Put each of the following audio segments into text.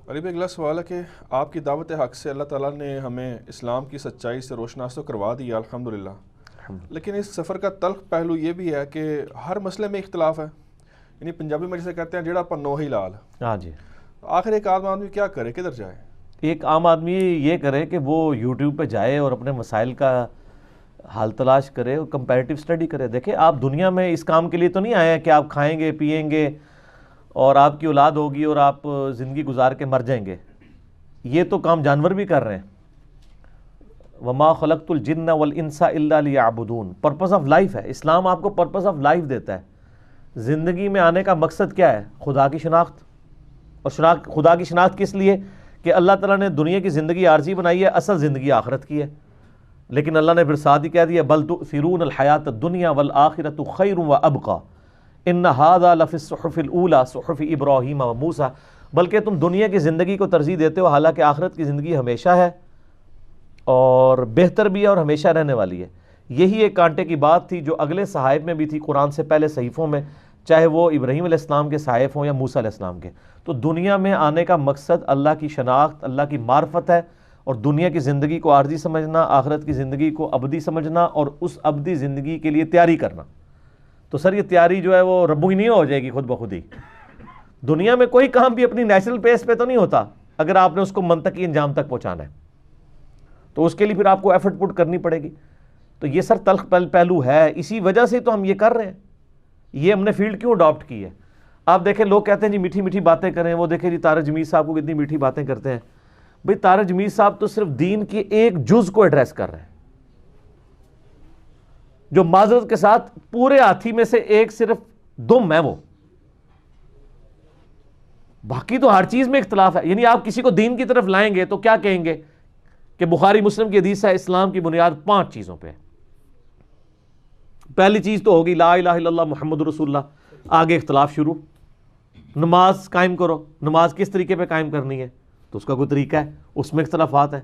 علی بھائی اگلا سوال ہے کہ آپ کی دعوت حق سے اللہ تعالیٰ نے ہمیں اسلام کی سچائی سے روشناس تو کروا دیا الحمدللہ، لیکن اس سفر کا تلخ پہلو یہ بھی ہے کہ ہر مسئلے میں اختلاف ہے، یعنی پنجابی میں جسے کہتے ہیں جیڑا پنو ہی لال۔ ہاں جی، آخر ایک عام آدمی کیا کرے، کدھر جائے؟ ایک عام آدمی یہ کرے کہ وہ یوٹیوب پہ جائے اور اپنے مسائل کا حل تلاش کرے اور کمپیریٹیو اسٹڈی کرے۔ دیکھیں آپ دنیا میں اس کام کے لیے تو نہیں آئے ہیں کہ آپ کھائیں گے پیئیں گے اور آپ کی اولاد ہوگی اور آپ زندگی گزار کے مر جائیں گے، یہ تو کام جانور بھی کر رہے ہیں۔ وما خلقت الجن والانس الا لیعبدون، پرپس آف لائف ہے اسلام، آپ کو پرپس آف لائف دیتا ہے۔ زندگی میں آنے کا مقصد کیا ہے؟ خدا کی شناخت، اور خدا کی شناخت کس لیے؟ کہ اللہ تعالیٰ نے دنیا کی زندگی عارضی بنائی ہے، اصل زندگی آخرت کی ہے۔ لیکن اللہ نے پھر ساتھ ہی کہہ دیا بل تؤثرون الحیات الدنیا والآخرۃ خیر وابقی ان ھذا لفی الصحف الاولی صحف ابراہیم وموسیٰ، بلکہ تم دنیا کی زندگی کو ترجیح دیتے ہو حالانکہ آخرت کی زندگی ہمیشہ ہے اور بہتر بھی ہے اور ہمیشہ رہنے والی ہے۔ یہی ایک کانٹے کی بات تھی جو اگلے صحائف میں بھی تھی، قرآن سے پہلے صحیفوں میں، چاہے وہ ابراہیم علیہ السلام کے صحائف ہوں یا موسیٰ علیہ السلام کے۔ تو دنیا میں آنے کا مقصد اللہ کی شناخت، اللہ کی معرفت ہے، اور دنیا کی زندگی کو عارضی سمجھنا، آخرت کی زندگی کو ابدی سمجھنا اور اس ابدی زندگی کے لیے تیاری کرنا۔ تو سر یہ تیاری جو ہے وہ ربو ہی نہیں ہو جائے گی خود بخود ہی۔ دنیا میں کوئی کام بھی اپنی نیچرل پیس پہ تو نہیں ہوتا اگر آپ نے اس کو منطقی انجام تک پہنچانا ہے، تو اس کے لیے پھر آپ کو ایفرٹ پٹ کرنی پڑے گی۔ تو یہ سر تلخ پہلو ہے، اسی وجہ سے تو ہم یہ کر رہے ہیں، یہ ہم نے فیلڈ کیوں اڈاپٹ کی ہے۔ آپ دیکھیں لوگ کہتے ہیں جی میٹھی میٹھی باتیں کریں، وہ دیکھیں جی طارق جمیل صاحب کو کتنی میٹھی باتیں کرتے ہیں۔ بھئی طارق جمیل صاحب تو صرف دین کے ایک جز کو ایڈریس کر رہے ہیں، جو معذرت کے ساتھ پورے ہاتھی میں سے ایک صرف دم ہے، وہ باقی تو ہر چیز میں اختلاف ہے۔ یعنی آپ کسی کو دین کی طرف لائیں گے تو کیا کہیں گے کہ بخاری مسلم کی حدیث ہے اسلام کی بنیاد 5 چیزوں پہ ہے۔ پہلی چیز تو ہوگی لا الہ الا اللہ محمد رسول اللہ، آگے اختلاف شروع۔ نماز قائم کرو، نماز کس طریقے پہ قائم کرنی ہے تو اس کا کوئی طریقہ ہے، اس میں اختلافات ہیں،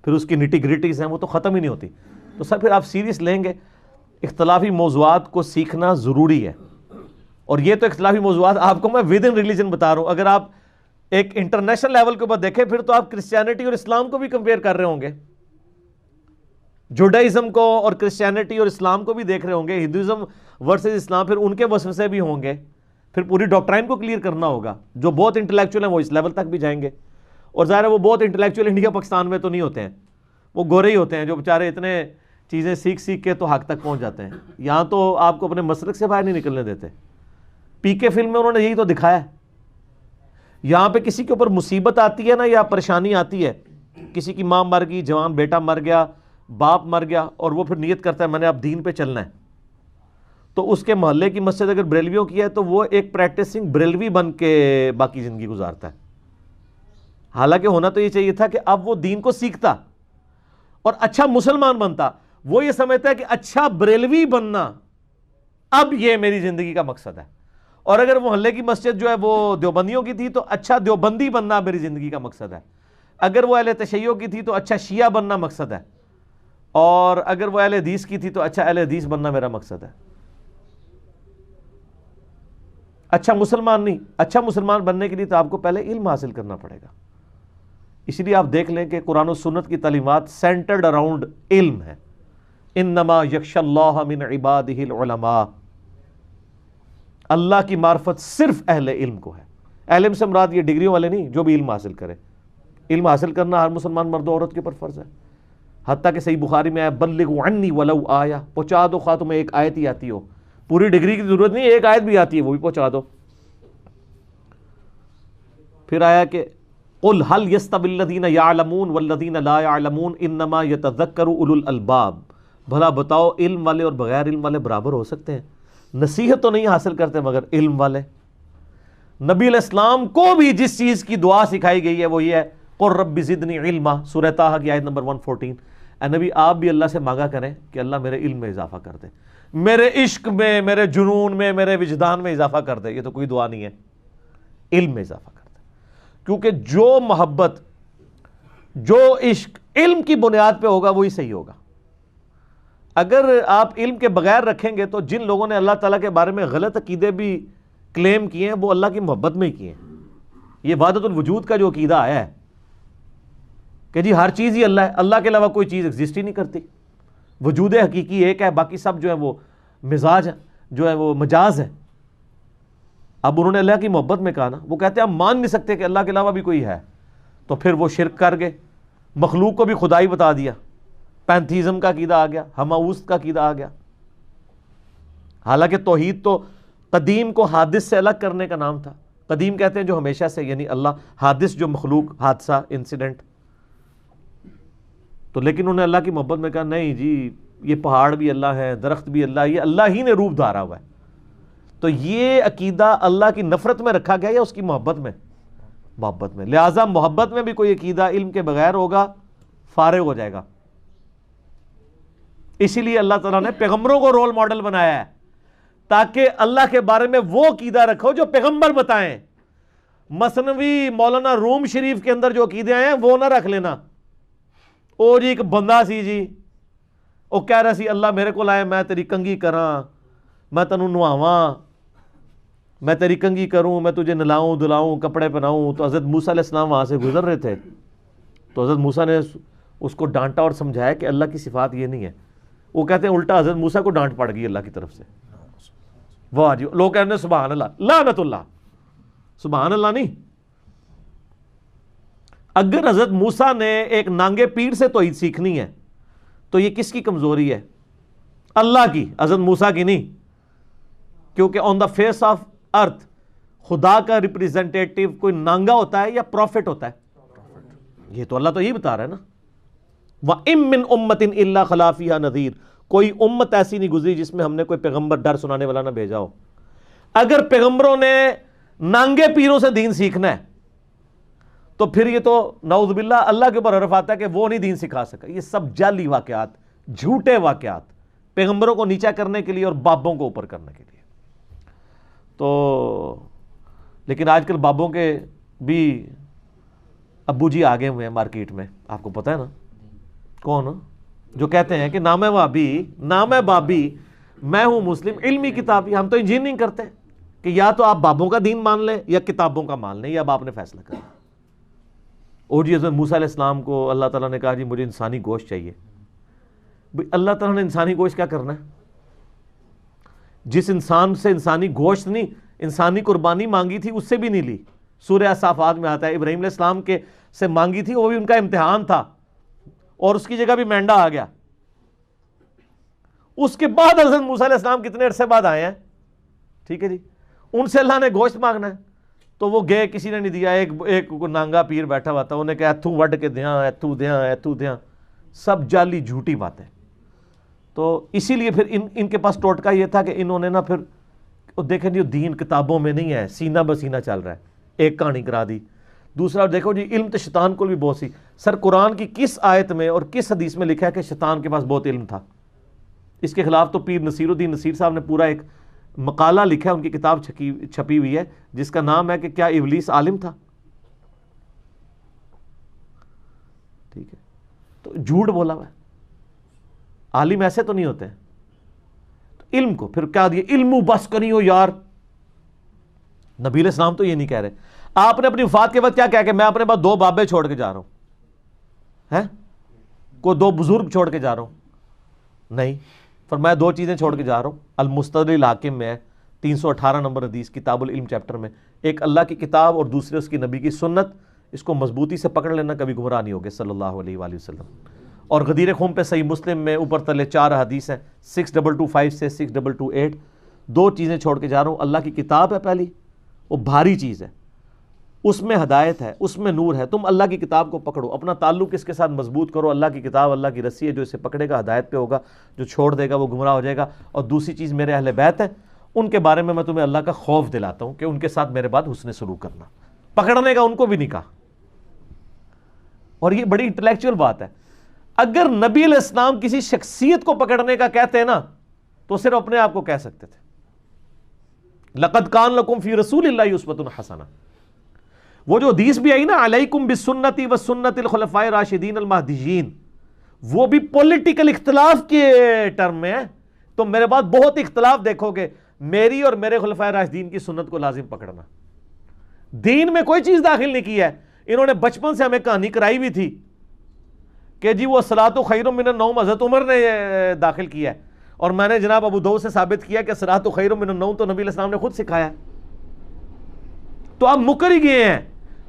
پھر اس کی نٹی گریٹیز ہیں، وہ تو ختم ہی نہیں ہوتی۔ تو سر پھر آپ سیریس لیں گے، اختلافی موضوعات کو سیکھنا ضروری ہے۔ اور یہ تو اختلافی موضوعات آپ کو میں ود ان ریلیجن بتا رہا ہوں، اگر آپ ایک انٹرنیشنل لیول کے اوپر دیکھیں پھر تو آپ کرسچینٹی اور اسلام کو بھی کمپیئر کر رہے ہوں گے، جوڈائزم کو اور کرسچینٹی اور اسلام کو بھی دیکھ رہے ہوں گے، ہندوازم ورسز اسلام، پھر ان کے وسوسے بھی ہوں گے، پھر پوری ڈاکٹرائن کو کلیئر کرنا ہوگا۔ جو بہت انٹلیکچوئل ہیں وہ اس لیول تک بھی جائیں گے، اور ظاہر ہے وہ بہت انٹلیکچوئل انڈیا پاکستان میں تو نہیں ہوتے ہیں، وہ گورے ہی ہوتے ہیں جو بیچارے اتنے چیزیں سیکھ کے تو حق تک پہنچ جاتے ہیں۔ یہاں تو آپ کو اپنے مسلک سے باہر نہیں نکلنے دیتے۔ پی کے فلم میں انہوں نے یہی تو دکھایا ہے۔ یہاں پہ کسی کے اوپر مصیبت آتی ہے نا یا پریشانی آتی ہے، کسی کی ماں مر گئی، جوان بیٹا مر گیا، باپ مر گیا، اور وہ پھر نیت کرتا ہے میں نے اب دین پہ چلنا ہے، تو اس کے محلے کی مسجد اگر بریلویوں کی ہے تو وہ ایک پریکٹسنگ بریلوی بن کے باقی زندگی گزارتا ہے۔ حالانکہ ہونا تو یہ چاہیے تھا کہ اب وہ دین کو سیکھتا اور اچھا مسلمان بنتا۔ وہ یہ سمجھتا ہے کہ اچھا بریلوی بننا اب یہ میری زندگی کا مقصد ہے، اور اگر محلے کی مسجد جو ہے وہ دیوبندیوں کی تھی تو اچھا دیوبندی بننا میری زندگی کا مقصد ہے، اگر وہ اہل تشیع کی تھی تو اچھا شیعہ بننا مقصد ہے، اور اگر وہ اہل حدیث کی تھی تو اچھا اہل حدیث بننا میرا مقصد ہے۔ اچھا مسلمان نہیں، اچھا مسلمان بننے کے لیے تو آپ کو پہلے علم حاصل کرنا پڑے گا۔ اسی لیے آپ دیکھ لیں کہ قرآن و سنت کی تعلیمات سینٹرڈ اراؤنڈ علم ہے۔ انما یخشی اللہ من عبادہ العلماء، اللہ کی معرفت صرف اہل علم کو ہے۔ اہل علم سے مراد یہ ڈگریوں والے نہیں، جو بھی علم حاصل کرے۔ علم حاصل کرنا ہر مسلمان مرد و عورت کے اوپر فرض ہے، حتیٰ کہ صحیح بخاری میں ہے بلغوا عنی ولو آیہ، پہنچا دو خواہ تمہیں ایک آیت ہی آتی ہو، پوری ڈگری کی ضرورت نہیں، ایک آیت بھی آتی ہے وہ بھی پہنچا دو۔ پھر آیا کہ قل هل يستوي الذين يعلمون والذين لا يعلمون انما يتذكر اولو الالباب، بھلا بتاؤ علم والے اور بغیر علم والے برابر ہو سکتے ہیں؟ نصیحت تو نہیں حاصل کرتے مگر علم والے۔ نبی علیہ السلام کو بھی جس چیز کی دعا سکھائی گئی ہے وہ یہ ہے قل رب زدنی علما، سورہ طٰہٰ کی آیت نمبر 114۔ اے نبی آپ بھی اللہ سے مانگا کریں کہ اللہ میرے علم میں اضافہ کر دے، میرے عشق میں، میرے جنون میں، میرے وجدان میں اضافہ کر دے۔ یہ تو کوئی دعا نہیں ہے، علم میں اضافہ کر دے، کیونکہ جو محبت، جو عشق علم کی بنیاد پہ ہوگا وہی صحیح ہوگا۔ اگر آپ علم کے بغیر رکھیں گے تو جن لوگوں نے اللہ تعالیٰ کے بارے میں غلط عقیدے بھی کلیم کیے ہیں وہ اللہ کی محبت میں ہی کیے ہیں۔ یہ وحدت الوجود کا جو عقیدہ آیا ہے کہ جی ہر چیز ہی اللہ ہے، اللہ کے علاوہ کوئی چیز ایگزسٹ ہی نہیں کرتی، وجود حقیقی ایک ہے، باقی سب جو ہے وہ مزاج ہے، جو ہے وہ مجاز ہے. اب انہوں نے اللہ کی محبت میں کہا نا، وہ کہتے ہیں ہم مان نہیں سکتے کہ اللہ کے علاوہ بھی کوئی ہے، تو پھر وہ شرک کر گئے، مخلوق کو بھی خدائی بتا دیا، پینتھیزم کا عقیدہ آ گیا، ہماؤست کا عقیدہ آ گیا. حالانکہ توحید تو قدیم کو حادث سے الگ کرنے کا نام تھا. قدیم کہتے ہیں جو ہمیشہ سے، یعنی اللہ، حادث جو مخلوق، حادثہ، انسیڈنٹ. تو لیکن انہوں نے اللہ کی محبت میں کہا نہیں جی یہ پہاڑ بھی اللہ ہے، درخت بھی اللہ، یہ اللہ ہی نے روپ دھارا ہوا ہے. تو یہ عقیدہ اللہ کی نفرت میں رکھا گیا یا اس کی محبت میں؟ محبت میں. لہٰذا محبت میں بھی کوئی عقیدہ علم کے بغیر ہوگا فارغ ہو جائے گا. اسی لیے اللہ تعالیٰ نے پیغمبروں کو رول ماڈل بنایا ہے تاکہ اللہ کے بارے میں وہ عقیدہ رکھو جو پیغمبر بتائیں. مثنوی مولانا روم شریف کے اندر جو عقیدے آئے ہیں وہ نہ رکھ لینا. او جی ایک بندہ سی جی وہ کہہ رہا سی اللہ میرے کو لائے میں تیری کنگھی کراں، میں تینوں نواواں، میں تیری کنگھی کروں، میں تجھے نلاؤں دلاؤں، کپڑے پہناؤں. تو حضرت موسیٰ علیہ السلام وہاں سے گزر رہے تھے تو حضرت موسیٰ نے اس کو ڈانٹا اور سمجھایا کہ اللہ کی صفات یہ نہیں ہے. وہ کہتے ہیں الٹا حضرت موسیٰ کو ڈانٹ پڑ گئی اللہ کی طرف سے. واہ جی، لوگ کہتے ہیں سبحان اللہ، لعنت اللہ. سبحان اللہ نہیں. اگر حضرت موسیٰ نے ایک نانگے پیر سے توحید سیکھنی ہے تو یہ کس کی کمزوری ہے؟ اللہ کی، حضرت موسیٰ کی نہیں. کیونکہ آن دا فیس آف ارتھ خدا کا ریپریزنٹیٹو کوئی نانگا ہوتا ہے یا پروفٹ ہوتا ہے؟ یہ تو اللہ تو یہی بتا رہا ہے نا، وَإِن مِّن أُمَّةٍ إِلَّا خَلَا فِيهَا نَذِيرٌ. کوئی امت ایسی نہیں گزری جس میں ہم نے کوئی پیغمبر ڈر سنانے والا نہ بھیجا ہو. اگر پیغمبروں نے نانگے پیروں سے دین سیکھنا ہے تو پھر یہ تو نعوذ باللہ اللہ کے اوپر عرف آتا ہے کہ وہ نہیں دین سکھا سکا. یہ سب جعلی واقعات، جھوٹے واقعات، پیغمبروں کو نیچا کرنے کے لیے اور بابوں کو اوپر کرنے کے لیے. تو لیکن آج کل بابوں کے بھی ابو جی آگے ہوئے ہیں مارکیٹ میں، آپ کو پتہ ہے نا کون؟ جو کہتے ہیں کہ نام ہے وابی، نام ہے بابی، میں ہوں مسلم، علمی کتابی. ہم تو انجینئرنگ کرتے ہیں کہ یا تو آپ بابوں کا دین مان لیں یا کتابوں کا مان لیں، یا اب آپ نے فیصلہ کرنا. اور جی حضرت موسیٰ علیہ السلام کو اللہ تعالیٰ نے کہا جی مجھے انسانی گوشت چاہیے. بھئی اللہ تعالیٰ نے انسانی گوشت کیا کرنا ہے؟ جس انسان سے انسانی گوشت نہیں، انسانی قربانی مانگی تھی اس سے بھی نہیں لی. سورہ صافات میں آتا ہے ابراہیم علیہ السلام کے سے مانگی تھی، وہ بھی ان کا امتحان تھا اور اس کی جگہ بھی مینڈا آ گیا. اس کے بعد حضرت موسیٰ علیہ السلام کتنے عرصے بعد آئے ہیں، ٹھیک ہے جی، ان سے اللہ نے گوشت مانگنا ہے تو وہ گئے، کسی نے نہیں دیا. ایک نانگا پیر بیٹھا ہوا تھا، انہوں نے کہا ایتھوں وڈ کے دیاں، ایتھوں دیاں، ایتھوں دیاں. سب جعلی جھوٹی باتیں. تو اسی لیے پھر ان کے پاس ٹوٹکا یہ تھا کہ انہوں نے نا پھر دیکھیں جی دین کتابوں میں نہیں ہے، سینہ بسینہ چل رہا ہے. ایک کہانی کرا دی. دوسرا دیکھو جی علم تو شیطان کو بھی بہت سی. سر قرآن کی کس آیت میں اور کس حدیث میں لکھا ہے کہ شیطان کے پاس بہت علم تھا؟ اس کے خلاف تو پیر نصیر الدین نصیر صاحب نے پورا ایک مقالہ لکھا ہے، ان کی کتاب چھپی ہوئی ہے جس کا نام ہے کہ کیا ابلیس عالم تھا؟ ٹھیک ہے، تو جھوٹ بولا ہوا ہے. عالم ایسے تو نہیں ہوتے ہیں. تو علم کو پھر کیا دیا؟ علم بس کنی ہو یار. نبی علیہ السلام تو یہ نہیں کہہ رہے. آپ نے اپنی وفات کے وقت کیا کہا کہ میں اپنے پاس 2 بابے چھوڑ کے جا رہا ہوں، ہے کوئی 2 بزرگ چھوڑ کے جا رہا ہوں؟ نہیں، فرمایا 2 چیزیں چھوڑ کے جا رہا ہوں. المستدرک الحاکم میں ہے 318 نمبر حدیث، کتاب العلم چیپٹر میں. ایک اللہ کی کتاب اور دوسرے اس کی نبی کی سنت. اس کو مضبوطی سے پکڑ لینا، کبھی گمراہ نہیں ہوگے صلی اللہ علیہ وآلہ وسلم. اور غدیر خم پہ صحیح مسلم میں اوپر تلے 4 حدیث ہیں، 6225 سے 6228. 2 چیزیں چھوڑ کے جا رہا ہوں. اللہ کی کتاب ہے پہلی، وہ بھاری چیز ہے، اس میں ہدایت ہے، اس میں نور ہے. تم اللہ کی کتاب کو پکڑو، اپنا تعلق اس کے ساتھ مضبوط کرو. اللہ کی کتاب اللہ کی رسی ہے، جو اسے پکڑے گا ہدایت پہ ہوگا، جو چھوڑ دے گا وہ گمراہ ہو جائے گا. اور دوسری چیز میرے اہل بیت ہیں، ان کے بارے میں تمہیں اللہ کا خوف دلاتا ہوں کہ ان کے ساتھ میرے بعد حسن سلوک کرنا. پکڑنے کا ان کو بھی نہیں کہا. اور یہ بڑی انٹلیکچوئل بات ہے. اگر نبی علیہ السلام کسی شخصیت کو پکڑنے کا کہتے ہیں نا تو صرف اپنے آپ کو کہہ سکتے تھے. لقد کان لکم فی رسول اللہ اسوۃ حسنہ. وہ جو حدیث بھی آئی نا علیکم بسنتی وسنت الخلفاء الراشدین المہدیین، وہ بھی پولیٹیکل اختلاف کے ٹرم میں ہے. تو میرے بعد بہت اختلاف دیکھو گے، میری اور میرے خلفاء راشدین کی سنت کو لازم پکڑنا. دین میں کوئی چیز داخل نہیں کی ہے. انہوں نے بچپن سے ہمیں کہانی کرائی ہوئی تھی کہ جی وہ صلاۃ خیر من النوم حضرت عمر نے داخل کیا ہے, اور میں نے جناب ابو داؤد سے ثابت کیا کہ صلاۃ خیر من النوم تو نبی علیہ السلام نے خود سکھایا. تو آپ مکر ہی گئے ہیں.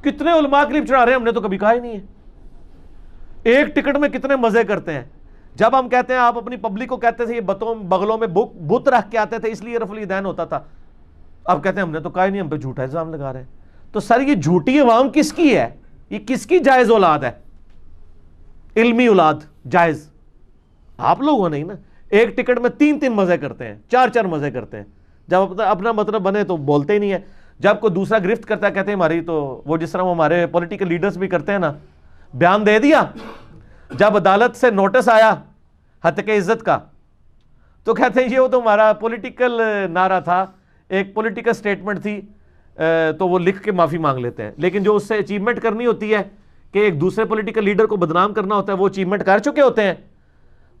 کتنے علماء کلپ چڑھا رہے ہیں, ہم نے تو کبھی کہا ہی نہیں ہے. ایک ٹکٹ میں کتنے مزے کرتے ہیں. جب ہم کہتے ہیں آپ اپنی پبلک کو کہتے تھے یہ بغلوں میں بت رکھ کے آتے تھے اس لیے رفع الیدین ہوتا تھا, اب کہتے ہیں ہم نے تو کہا ہی نہیں, ہم پہ جھوٹا الزام لگا رہے ہیں. تو سر یہ جھوٹی عوام کس کی ہے؟ یہ کس کی جائز اولاد ہے؟ علمی اولاد جائز آپ لوگوں نہیں نا. ایک ٹکٹ میں 3 مزے کرتے ہیں, 4 مزے کرتے ہیں. جب اپنا مطلب بنے تو بولتے ہی نہیں ہے. جب کوئی دوسرا گرفت کرتا ہے کہتے ہیں ہماری, تو وہ جس طرح وہ ہمارے پولیٹیکل لیڈرز بھی کرتے ہیں نا, بیان دے دیا, جب عدالت سے نوٹس آیا ہتک عزت کا تو کہتے ہیں یہ وہ تو ہمارا پولیٹیکل نعرہ تھا, ایک پولیٹیکل سٹیٹمنٹ تھی, تو وہ لکھ کے معافی مانگ لیتے ہیں. لیکن جو اس سے اچیومنٹ کرنی ہوتی ہے کہ ایک دوسرے پولیٹیکل لیڈر کو بدنام کرنا ہوتا ہے, وہ اچیومنٹ کر چکے ہوتے ہیں.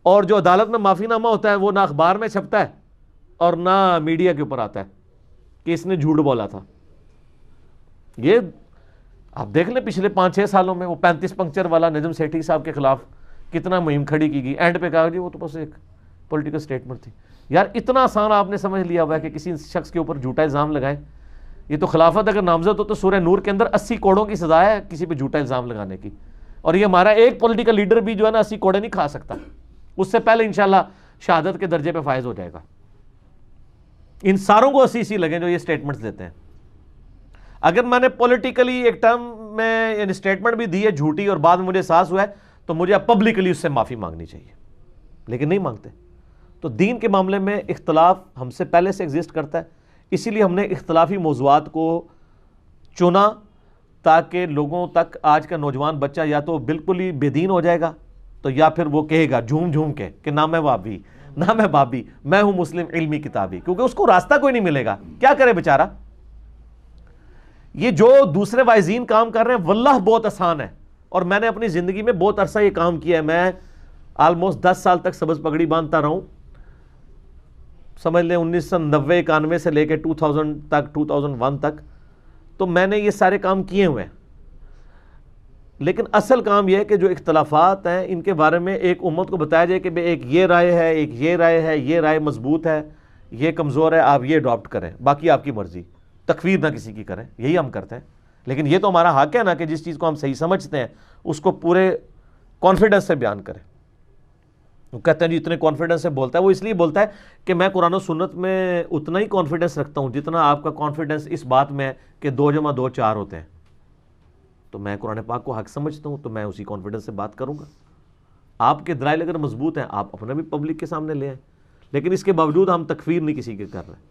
اور جو عدالت میں معافی نامہ ہوتا ہے وہ نہ اخبار میں چھپتا ہے اور نہ میڈیا کے اوپر آتا ہے کہ اس نے جھوٹ بولا تھا. یہ آپ دیکھ لیں پچھلے 5-6 سالوں میں وہ 35 پنکچر والا نجم سیٹھی صاحب کے خلاف کتنا مہم کھڑی کی گئی. اینڈ پہ کہا جی وہ تو بس ایک پولیٹیکل سٹیٹمنٹ تھی. یار اتنا آسان آپ نے سمجھ لیا ہوا ہے کہ کسی شخص کے اوپر جھوٹا الزام لگائیں. یہ تو خلافت اگر نامزد ہو تو سورہ نور کے اندر 80 کوڑوں کی سزا ہے کسی پہ جھوٹا الزام لگانے کی. اور یہ ہمارا ایک پولیٹیکل لیڈر بھی جو ہے نا 80 کوڑے نہیں کھا سکتا, اس سے پہلے انشاءاللہ شہادت کے درجے پہ فائز ہو جائے گا. ان ساروں کو 80 لگیں جو یہ سٹیٹمنٹس دیتے ہیں. اگر میں نے پولیٹیکلی ایک ٹرم میں یعنی سٹیٹمنٹ بھی دی ہے جھوٹی اور بعد میں مجھے احساس ہوا ہے تو مجھے اب پبلکلی اس سے معافی مانگنی چاہیے, لیکن نہیں مانگتے. تو دین کے معاملے میں اختلاف ہم سے پہلے سے ایگزسٹ کرتا ہے, اسی لیے ہم نے اختلافی موضوعات کو چنا تاکہ لوگوں تک آج کا نوجوان بچہ یا تو بالکل ہی بے دین ہو جائے گا تو یا پھر وہ کہے گا جھوم جھوم کے کہ نہ میں وابی نہ میں بابی, میں ہوں مسلم علمی کتابی, کیونکہ اس کو راستہ کوئی نہیں ملے گا. کیا کرے بیچارہ؟ یہ جو دوسرے وائزین کام کر رہے ہیں واللہ بہت آسان ہے, اور میں نے اپنی زندگی میں بہت عرصہ یہ کام کیا ہے. میں آلموسٹ 10 سال تک سبز پگڑی باندھتا رہا ہوں, سمجھ لیں 1990-91 سے لے کے 2000 تک 2001 تک, تو میں نے یہ سارے کام کیے ہوئے ہیں. لیکن اصل کام یہ ہے کہ جو اختلافات ہیں ان کے بارے میں ایک امت کو بتایا جائے کہ ایک یہ رائے ہے, ایک یہ رائے ہے, یہ رائے مضبوط ہے, یہ کمزور ہے, آپ یہ اڈاپٹ کریں, باقی آپ کی مرضی, تکفیر نہ کسی کی کریں. یہی ہم کرتے ہیں. لیکن یہ تو ہمارا حق ہے نا کہ جس چیز کو ہم صحیح سمجھتے ہیں اس کو پورے کانفیڈنس سے بیان کریں. وہ کہتے ہیں جی اتنے کانفیڈنس سے بولتا ہے, وہ اس لیے بولتا ہے کہ میں قرآن و سنت میں اتنا ہی کانفیڈنس رکھتا ہوں جتنا آپ کا کانفیڈنس اس بات میں ہے کہ 2 + 2 4 ہوتے ہیں. تو میں قرآن پاک کو حق سمجھتا ہوں تو میں اسی کانفیڈنس سے بات کروں گا. آپ کے دلائل اگر مضبوط ہیں آپ اپنا بھی پبلک کے سامنے لے آئیں, لیکن اس کے باوجود ہم تکفیر نہیں کسی کے کر رہے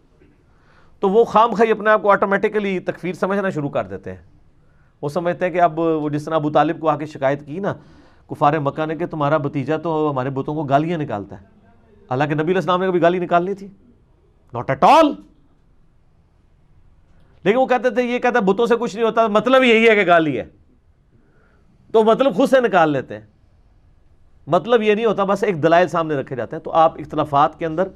تو وہ خام خواہ اپنے آپ کو آٹومیٹکلی تکفیر سمجھنا شروع کر دیتے ہیں. وہ سمجھتے ہیں کہ اب وہ جس طرح ابو طالب کو آ کے شکایت کی نا کفار مکہ نے کہ تمہارا بھتیجا تو ہمارے بتوں کو گالیاں نکالتا ہے, حالانکہ نبی علیہ السلام نے کبھی گالی نکالنی تھی؟ Not at all. لیکن وہ کہتے تھے یہ کہتا ہے بتوں سے کچھ نہیں ہوتا, مطلب یہی ہے کہ گالی ہے, تو مطلب خود سے نکال لیتے ہیں. مطلب یہ نہیں ہوتا, بس ایک دلائل سامنے رکھے جاتے ہیں. تو آپ اختلافات کے اندر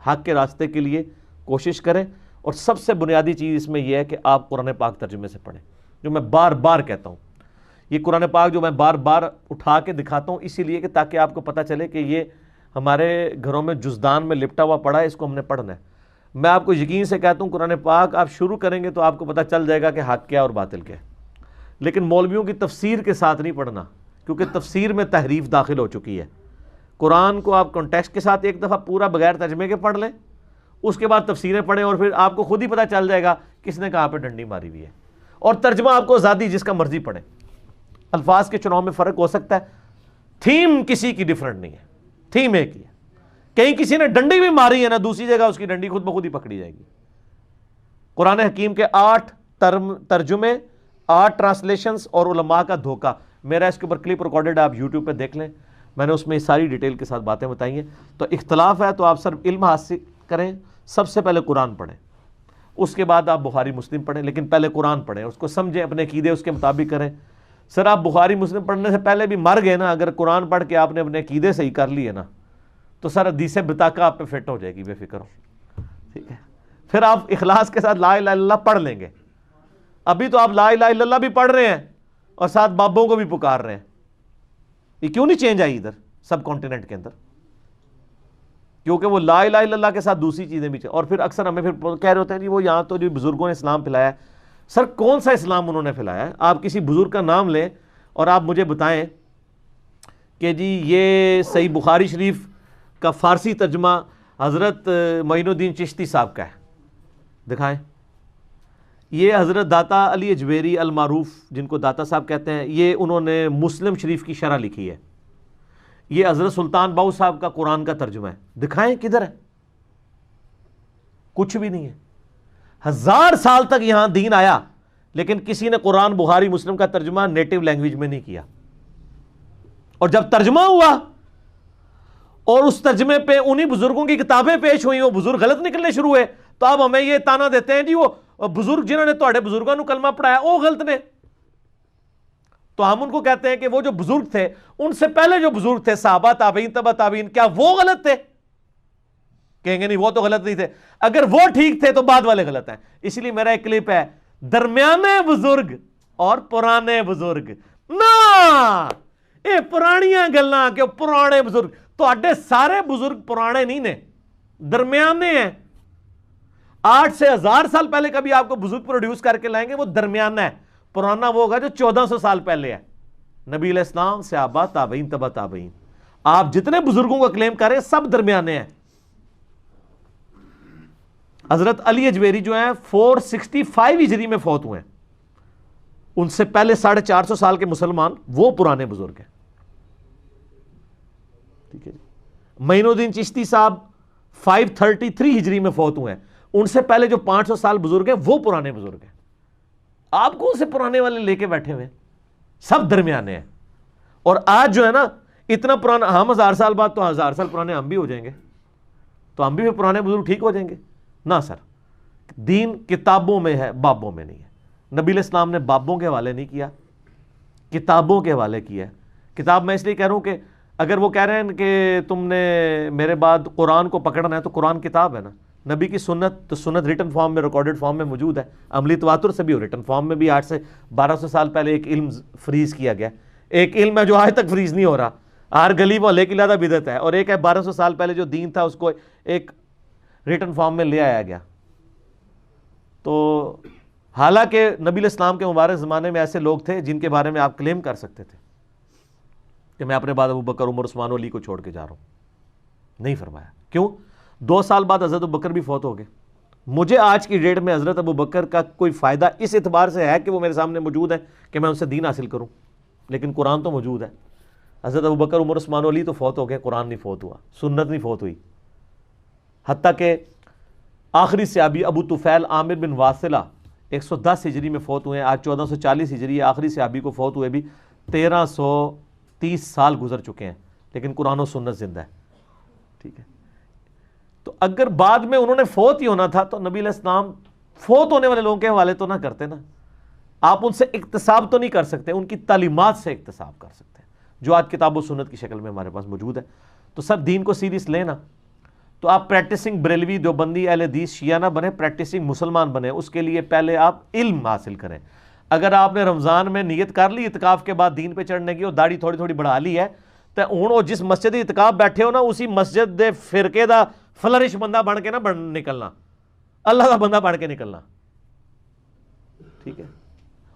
حق کے راستے کے لیے کوشش کریں, اور سب سے بنیادی چیز اس میں یہ ہے کہ آپ قرآن پاک ترجمے سے پڑھیں, جو میں بار بار کہتا ہوں. یہ قرآن پاک جو میں بار بار اٹھا کے دکھاتا ہوں اسی لیے کہ تاکہ آپ کو پتہ چلے کہ یہ ہمارے گھروں میں جزدان میں لپٹا ہوا پڑا ہے, اس کو ہم نے پڑھنا ہے. میں آپ کو یقین سے کہتا ہوں قرآن پاک آپ شروع کریں گے تو آپ کو پتہ چل جائے گا کہ حق کیا اور باطل کیا ہے. لیکن مولویوں کی تفسیر کے ساتھ نہیں پڑھنا, کیونکہ تفسیر میں تحریف داخل ہو چکی ہے. قرآن کو آپ کانٹیکسٹ کے ساتھ ایک دفعہ پورا بغیر ترجمے کے پڑھ لیں, اس کے بعد تفسیریں پڑھیں, اور پھر آپ کو خود ہی پتہ چل جائے گا کس نے کہاں پہ ڈنڈی ماری ہوئی ہے. اور ترجمہ آپ کو آزادی جس کا مرضی پڑھیں, الفاظ کے چناؤ میں فرق ہو سکتا ہے, تھیم کسی کی ڈیفرنٹ نہیں ہے, تھیم ایک ہی ہے. کہیں کسی نے ڈنڈی بھی ماری ہے نا, دوسری جگہ اس کی ڈنڈی خود بخود ہی پکڑی جائے گی. قرآن حکیم کے 8 ترجمے, 8 ٹرانسلیشنز اور علماء کا دھوکہ. میرا اس کے اوپر کلپ ریکارڈڈ آپ یوٹیوب پہ دیکھ لیں, میں نے اس میں ساری ڈیٹیل کے ساتھ باتیں بتائی ہیں. تو اختلاف ہے تو آپ صرف علم حاصل کریں, سب سے پہلے قرآن پڑھیں, اس کے بعد آپ بخاری مسلم پڑھیں, لیکن پہلے قرآن پڑھیں, اس کو سمجھیں, اپنے عقیدے اس کے مطابق کریں. سر آپ بخاری مسلم پڑھنے سے پہلے بھی مر گئے نا, اگر قرآن پڑھ کے آپ نے اپنے عقیدے صحیح کر لیے نا تو سر حدیث بطاقہ آپ پہ فٹ ہو جائے گی, بے فکر ہو. ٹھیک ہے, پھر آپ اخلاص کے ساتھ لا الہ الا اللہ پڑھ لیں گے. ابھی تو آپ لا الہ الا اللہ بھی پڑھ رہے ہیں اور ساتھ بابوں کو بھی پکار رہے ہیں. یہ کیوں نہیں چینج آئی ادھر سب کانٹیننٹ کے اندر؟ کیونکہ وہ لا الہ الا اللہ کے ساتھ دوسری چیزیں بھی اور پھر اکثر ہمیں پھر کہہ رہے ہوتے ہیں جی وہ یہاں تو جو بزرگوں نے اسلام پھیلایا ہے. سر کون سا اسلام انہوں نے پھیلایا ہے؟ آپ کسی بزرگ کا نام لیں اور آپ مجھے بتائیں کہ جی یہ صحیح بخاری شریف کا فارسی ترجمہ حضرت معین الدین چشتی صاحب کا ہے، دکھائیں. یہ حضرت داتا علی اجویری المعروف جن کو داتا صاحب کہتے ہیں، یہ انہوں نے مسلم شریف کی شرح لکھی ہے. یہ حضرت سلطان باؤ صاحب کا قرآن کا ترجمہ ہے، دکھائیں کدھر ہے؟ کچھ بھی نہیں ہے. 1000 سال تک یہاں دین آیا لیکن کسی نے قرآن بخاری مسلم کا ترجمہ نیٹو لینگویج میں نہیں کیا. اور جب ترجمہ ہوا اور اس ترجمے پہ انہی بزرگوں کی کتابیں پیش ہوئی، وہ بزرگ غلط نکلنے شروع ہوئے، تو اب ہمیں یہ تانا دیتے ہیں جی وہ بزرگ جنہوں نے تہاڈے بزرگوں کو کلمہ پڑھایا وہ غلط نے. تو ہم ان کو کہتے ہیں کہ وہ جو بزرگ تھے ان سے پہلے جو بزرگ تھے صحابہ تابعین تبع تابعین، کیا وہ غلط تھے؟ کہیں گے نہیں وہ تو غلط نہیں تھے. اگر وہ ٹھیک تھے تو بعد والے غلط ہیں. اس لیے میرا ایک کلپ ہے درمیانے بزرگ اور پرانے بزرگ. نا اے پرانیاں گلاں کہ پرانے بزرگ، تہاڈے سارے بزرگ پرانے نہیں نے، درمیانے ہیں. 8 سے 1000 سال پہلے کبھی آپ کو بزرگ پروڈیوس کر کے لائیں گے وہ درمیانہ ہے. پرانا وہ ہوگا جو 1400 سال پہلے ہے. نبی علیہ السلام، صحابہ، تابعین تبع تابعین، آپ جتنے بزرگوں کو کلیم کریں سب درمیانے ہیں. حضرت علی اجویری جو ہیں 465 ہجری میں فوت ہوئے ہیں. ان سے پہلے 450 سال کے مسلمان وہ پرانے بزرگ ہیں. ٹھیک ہے جی. معین الدین چشتی صاحب 533 ہجری میں فوت ہوئے ہیں. ان سے پہلے جو 500 سال بزرگ ہیں وہ پرانے بزرگ ہیں. آپ کون سے پرانے والے لے کے بیٹھے ہوئے؟ سب درمیانے ہیں. اور آج جو ہے نا اتنا پرانا، ہم 1000 سال بعد تو 1000 سال پرانے ہم بھی ہو جائیں گے، تو ہم بھی پرانے بزرگ ٹھیک ہو جائیں گے. نہ سر، دین کتابوں میں ہے، بابوں میں نہیں ہے. نبی علیہ السلام نے بابوں کے حوالے نہیں کیا، کتابوں کے حوالے کیا ہے. کتاب میں اس لیے کہہ رہا ہوں کہ اگر وہ کہہ رہے ہیں کہ تم نے میرے بعد قرآن کو پکڑنا ہے تو قرآن کتاب ہے نا. نبی کی سنت تو سنت ریٹن فارم میں، ریکارڈڈ فارم میں موجود ہے. عملی تواتر سے بھی اور ریٹن فارم میں بھی. 8 سے 1200 سال پہلے ایک علم فریز کیا گیا. ایک علم ہے جو آج تک فریز نہیں ہو رہا، ہر گلی محلے کی لادہ بدعت ہے. اور ایک ہے 1200 سال پہلے جو دین تھا اس کو ایک ریٹن فارم میں لے آیا گیا. تو حالانکہ نبی علیہ السلام کے مبارک زمانے میں ایسے لوگ تھے جن کے بارے میں آپ کلیم کر سکتے تھے کہ میں اپنے بعد ابوبکر، عمر، عثمان و علی کو چھوڑ کے جا رہا ہوں. نہیں فرمایا. کیوں؟ 2 سال بعد حضرت ابوبکر بھی فوت ہو گئے. مجھے آج کی ڈیٹ میں حضرت ابوبکر کا کوئی فائدہ اس اعتبار سے ہے کہ وہ میرے سامنے موجود ہے کہ میں ان سے دین حاصل کروں، لیکن قرآن تو موجود ہے. حضرت ابوبکر، عمر، عثمان و علی تو فوت ہو گئے، قرآن نہیں فوت ہوا، سنت نہیں فوت ہوئی. حتیٰ کہ آخری صحابی ابو طفیل عامر بن واصلہ 110 ہجری میں فوت ہوئے ہیں. آج 1440 ہجری ہے. آخری صحابی کو فوت ہوئے بھی 1330 سال گزر چکے ہیں، لیکن قرآن و سنت زندہ ہے. ٹھیک ہے. تو اگر بعد میں انہوں نے فوت ہی ہونا تھا تو نبی علیہ السلام فوت ہونے والے لوگوں کے حوالے تو نہ کرتے نا. آپ ان سے اکتساب تو نہیں کر سکتے، ان کی تعلیمات سے اکتساب کر سکتے ہیں جو آج کتاب و سنت کی شکل میں ہمارے پاس موجود ہے. تو سر دین کو سیریس لینا، تو آپ پریکٹسنگ بریلوی، دیوبندی، اہل حدیث، شیعہ نہ بنے، پریکٹسنگ مسلمان بنے. اس کے لیے پہلے آپ علم حاصل کریں. اگر آپ نے رمضان میں نیت کر لی اعتکاف کے بعد دین پہ چڑھنے کی اور داڑھی تھوڑی تھوڑی بڑھا لی ہے، تو ہوں وہ جس مسجد اعتکاف بیٹھے ہو نا اسی مسجد دے فرقے دا فلرش بندہ بن کے نہ نکلنا، اللہ کا بندہ بن کے نکلنا. ٹھیک ہے.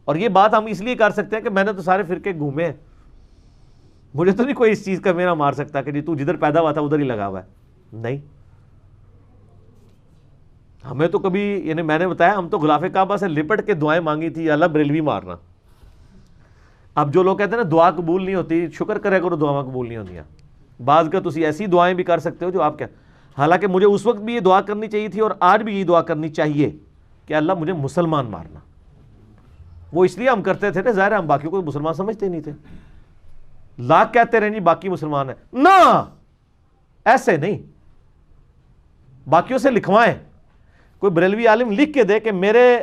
اور یہ بات ہم اس لیے کر سکتے ہیں کہ میں نے تو سارے فرقے گھومے ہیں، مجھے تو نہیں کوئی اس چیز کا میرا مار سکتا کہ جی تو جدھر پیدا ہوا تھا ادھر ہی لگا ہوا ہے. نہیں، ہمیں تو کبھی، یعنی میں نے بتایا ہم تو غلاف کعبہ سے لپٹ کے دعائیں مانگی تھی، اللہ بریلوی مارنا. اب جو لوگ کہتے ہیں نا دعا قبول نہیں ہوتی، شکر کرے کرو دعا قبول نہیں ہوتی. بعض کا تسی ایسی دعائیں بھی کر سکتے ہو جو آپ کیا، حالانکہ مجھے اس وقت بھی یہ دعا کرنی چاہیے تھی اور آج بھی یہ دعا کرنی چاہیے کہ اللہ مجھے مسلمان مارنا. وہ اس لیے ہم کرتے تھے نا، ظاہر ہم باقیوں کو مسلمان سمجھتے نہیں تھے. لاکھ کہتے رہے جی باقی مسلمان ہیں، نہ ایسے نہیں. باقیوں سے لکھوائیں. کوئی بریلوی عالم لکھ کے دے کہ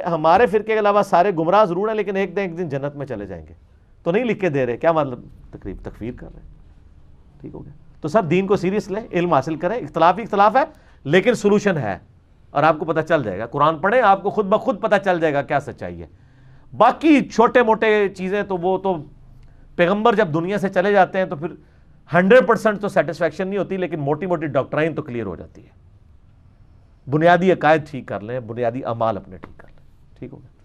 ہمارے فرقے کے علاوہ سارے گمراہ ضرور ہیں لیکن ایک دن جنت میں چلے جائیں گے، تو نہیں لکھ کے دے رہے. کیا مطلب؟ تکفیر کر رہے ہیں. ٹھیک ہو گیا. تو سب دین کو سیریس لیں، علم حاصل کریں. اختلاف ہے لیکن سولوشن ہے، اور آپ کو پتہ چل جائے گا. قرآن پڑھیں، آپ کو خود بخود پتہ چل جائے گا کیا سچائی ہے. باقی چھوٹے موٹے چیزیں تو وہ تو پیغمبر جب دنیا سے چلے جاتے ہیں تو پھر 100% تو سیٹسفیکشن نہیں ہوتی، لیکن موٹی موٹی ڈاکٹرائن تو کلیئر ہو جاتی ہے. بنیادی عقائد ٹھیک کر لیں، بنیادی اعمال اپنے ٹھیک کر لیں. ٹھیک ہو گیا.